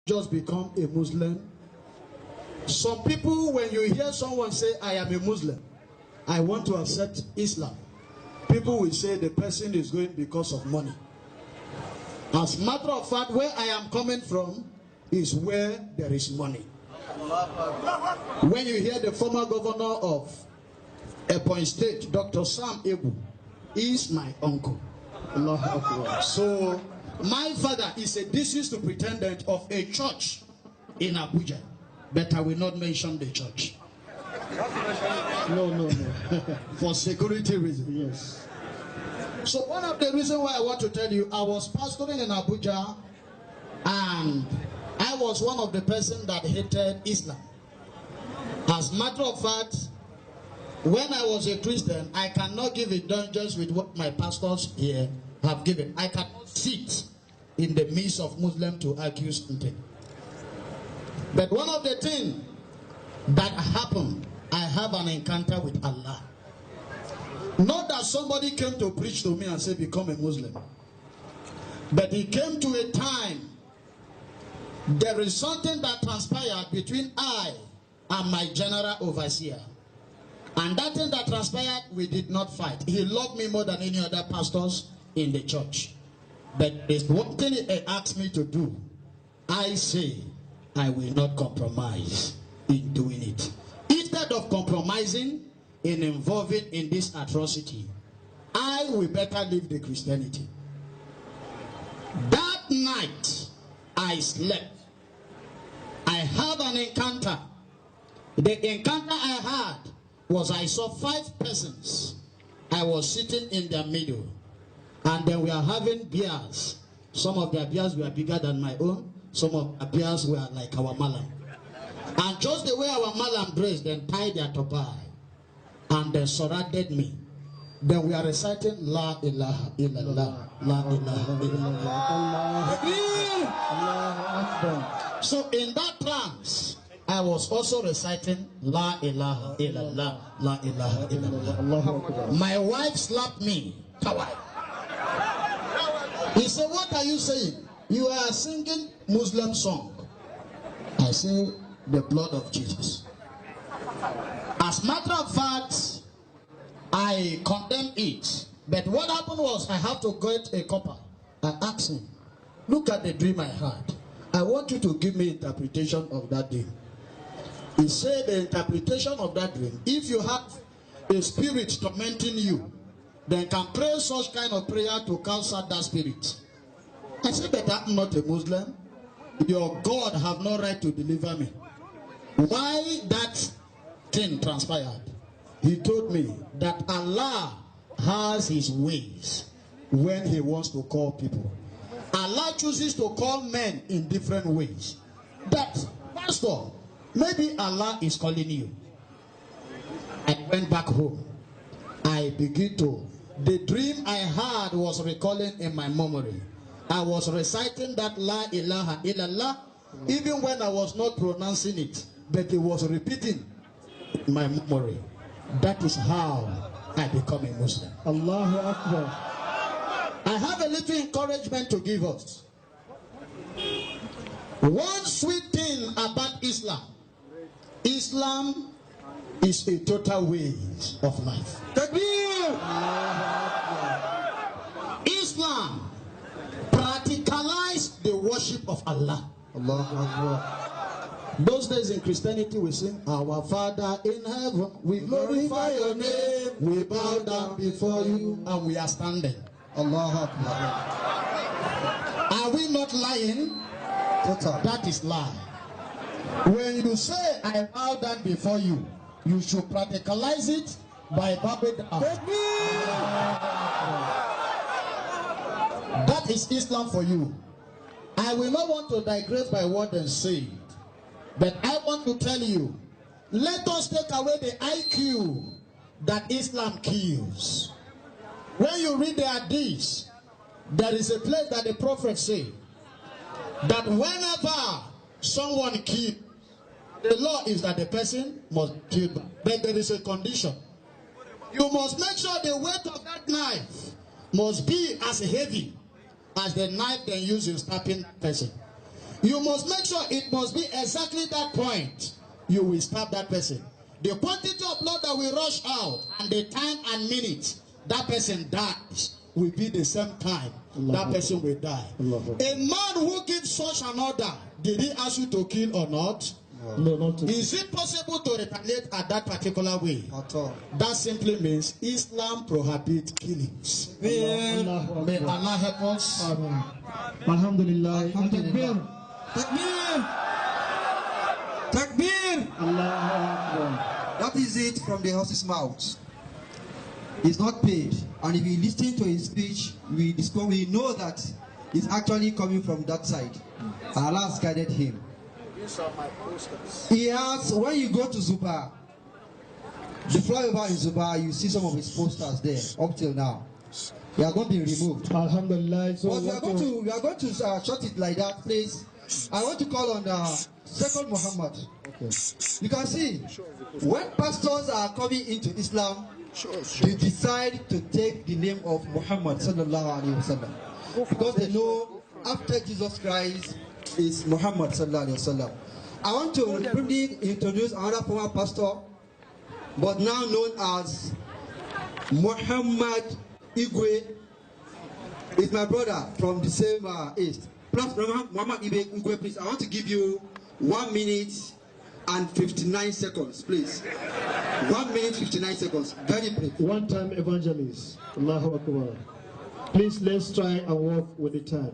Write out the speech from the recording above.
just become a Muslim. Some people, when you hear someone say, I am a Muslim, I want to accept Islam, people will say the person is going because of money. As a matter of fact, where I am coming from is where there is money. When you hear the former governor of Ebonyi State, Dr. Sam Ebu, is my uncle. So, my father is a deceased superintendent of a church in Abuja, but I will not mention the church. No. For security reasons. Yes. So one of the reasons why I want to tell you, I was pastoring in Abuja, and I was one of the persons that hated Islam. As a matter of fact, when I was a Christian, I cannot give indulgence with what my pastors here have given. I cannot sit in the midst of Muslims to argue something. But one of the things that happened, I have an encounter with Allah. Not that somebody came to preach to me and say, become a Muslim. But it came to a time, there is something that transpired between I and my general overseer. And that thing that transpired, we did not fight. He loved me more than any other pastors in the church. But there's one thing he asked me to do. I say, I will not compromise in doing it. Instead of compromising in involving in this atrocity, I will better leave the Christianity. That night, I slept. I had an encounter. The encounter I had was I saw 5 persons. I was sitting in their middle, and then we are having beers. Some of their beers were bigger than my own. Some of their beers were like our malam. And just the way our malam dressed, then tied their tobai, and then surrounded me. Then we are reciting La ilaha illallah, La ilaha illallah. So in that trance, I was also reciting La ilaha illallah, La ilaha illallah. My wife slapped me. He said, what are you saying? You are singing Muslim song. I say, the blood of Jesus. As a matter of fact, I condemn it. But what happened was, I have to get a copper. I asked him, look at the dream I had. I want you to give me interpretation of that dream. He said the interpretation of that dream, if you have a spirit tormenting you, then can pray such kind of prayer to cancel that spirit. I said, but I'm not a Muslim. Your God have no right to deliver me. Why that thing transpired? He told me that Allah has his ways when he wants to call people. Allah chooses to call men in different ways. That, pastor, maybe Allah is calling you. I went back home. I began to, the dream I had was recalling in my memory. I was reciting that La ilaha illallah, even when I was not pronouncing it, but it was repeating in my memory. That is how I become a Muslim. Allahu Akbar. I have a little encouragement to give us. One sweet thing about Islam. Islam is a total way of life. Islam practicalize the worship of Allah. Allahu Akbar. Those days in Christianity we sing, Our Father in heaven, we glorify your name, we bow down before you, and we are standing. Allahu Akbar. Are we not lying? Total. That is lie. When you say, I bow down before you, you should practicalize it by bowing down. That is Islam for you. I will not want to digress by what they say, but I want to tell you, let us take away the IQ that Islam kills. When you read the hadith, there is a place that the prophet said that whenever someone kills, the law is that the person must kill back. But there is a condition. You must make sure the weight of that knife must be as heavy as the knife they use in stabbing the person. You must make sure it must be exactly that point you will stab that person. The quantity of blood that will rush out and the time and minute that person dies will be the same time that person will die. A man who gives such an order, did he ask you to kill or not? No, not to. Is it possible to retaliate at that particular way? At all. That simply means Islam prohibits killings. May Allah help us. Amen. Alhamdulillah. Takbir. Takbir! Takbir! Allahu Akbar. That is it from the horse's mouth. He's not paid. And if you listen to his speech, we know that it's actually coming from that side. Allah has guided him. He has, when you go to Zuba, the flyover in Zuba, you see some of his posters there up till now. They are going to be removed. Alhamdulillah. So But we are going to shut it like that, please. I want to call on Second Muhammad. Okay. You can see, when pastors are coming into Islam, they decide to take the name of Muhammad sallallahu alaihi wasallam, because they know after Jesus Christ is Muhammad sallallahu alaihi wasallam. I want to briefly introduce another former pastor, but now known as Muhammad Igwe. Is my brother from the same east. Plus, Muhammad Igwe, please, I want to give you 1 minute and 59 seconds, please. 1 minute, 59 seconds. Very brief. One time evangelist. Allahu Akbar. Please, let's try and work with the time.